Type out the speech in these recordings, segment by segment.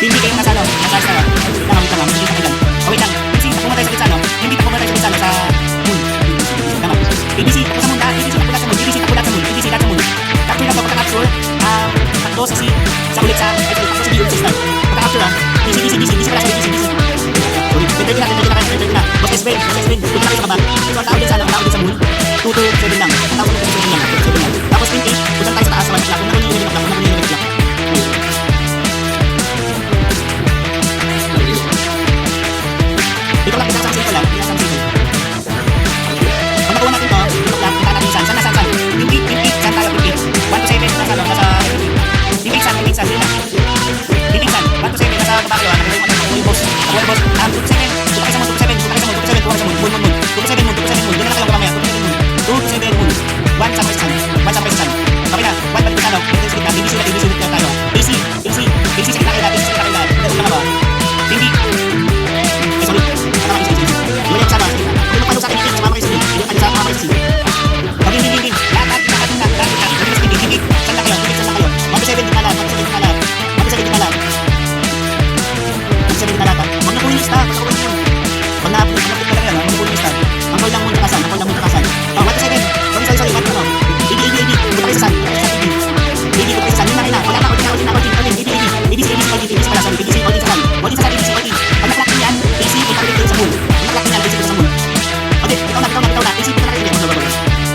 Hindi kayo nasa ano, nasa DC pala, sorry, DC. Sorry, 20 na. Boss Espen. Punta na kayo sa baba. So, ang tao din sa moon. 2 to 7 lang. Ang tao ko 7 lang. Tapos 28, punta tayo sa taas sa 1 o'clock. Kung nakunin yung 11 o'clock, dito lang, isang sample lang. Pag nakuha natin to, dito lang, kita natin saan. Saan? 28, saan tayo? 1 to 7, nasa 28 saan, yun lang. 28 saan, 1 to 7, nasa baba kayo, nakuha yung boss. 2 to 7, punta kayo sa moon, 2 to 7, punta kayo sa moon, 2 to 7, punta kayo sa moon, moon. 2 to 7 moon, doon na lang kayo mamaya, 2 to 7 moon. 1 sa presisan. Okay na, 1 balik sa ano, ABC ulit tayo. AC sa kita kaila, punta na ba? Hindi. Sorry, Iwan yung kasama. Kung napalo sa akin, sumama kayo sa akin. Hindi sa mama kayo sa akin. Hindi. Lahat. Hindi. Saan na kayo? 1 to 7 di malat. 1 to 7 di malat. Huwag na po yung lista. Huwag na po yung lista. Ang goal lang muna kasan. 1 to 7. Sorry. AD. Punta kayo sa sun. AD, punta kayo sa sun. Yun na rin na. Wala na. ABC pala. Sorry. ABC, all in sa sun. Pag naklak nyo yan, AC, punta kayo sa moon. Okay, ikaw na. AC, punta na kayo.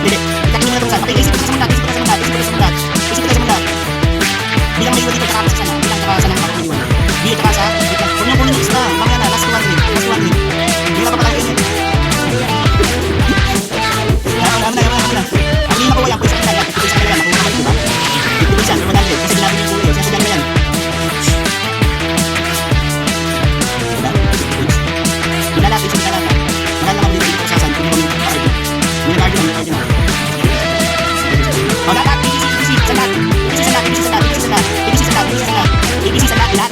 Hindi. Itak nyo muna itong sun. Okay, AC, punta sa mundat. Bilang may iwan dito, tsaka sa sana. Bilang tsaka sana ang makakaliwan. Hindi, tsaka sa. Huwag nyo punin yung lista. Mamaya na, last one rin. Hindi na pa pala yun. Yaman na. Ang hindi makuha yan, pwede sa kanila. Makuha naman, diba? Pwede siya, pero 100. Kasi sinabi niyo yung siya na yan. Ilalapit sa talata. Marami naman dito sa sasan. Kung yung party. Yung party na. O, lahat. ABC sa lahat. Lahat.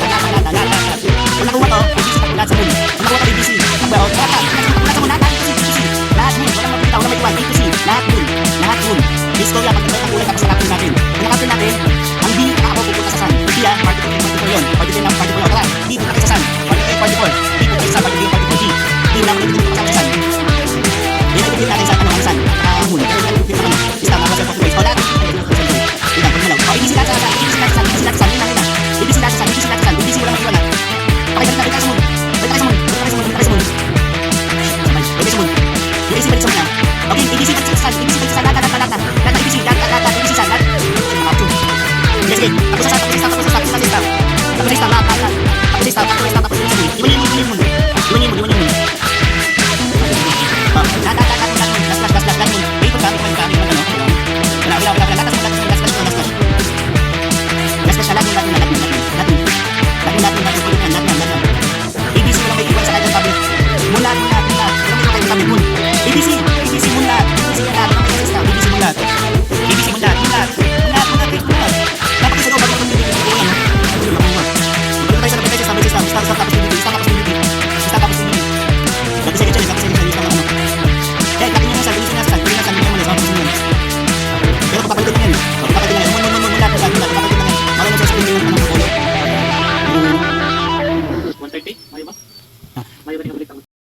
Kung nakuha to, ABC sa lahat sa moon. Kung nakuha to, ABC. Lahat sa moon. Lahat moon. Walang mapitaw na may iwan. ABC. Lahat moon. Historia, pagkakita ng kulay tapos nakapin natin. Kung nakapin natin, ang D, ako pupunta sa sun. D, party 4 yun. Party 4 lang, party 4 yun. Tara, D, punta kayo sa sun. Party 4. D, punta kayo sa party 3, party 4. D, na ako dito kasama sa sun. D, nag-dipit natin sa sun. Moon. Pero nag-dipit naman. Basta, mga sa 4 days. O, lahat. Ilan, pag malaw. O, ABC lahat sa sun. ABC lahat sa sun. ABC lahat sa sun. ABC walang mag-iwan na. Okay, balik tayo sa moon. Balik tayo sa moon. Yung AC balik sa moon na. Okay, ABC balik sa sun. ABC balik sa sun. Lahat. ABC sa lahat. Sige. Tapos sa system. Tapos sa moon. Iwan yung moon. Lahat moon. Ikot kami. Wala. Lahat sa moon. Last.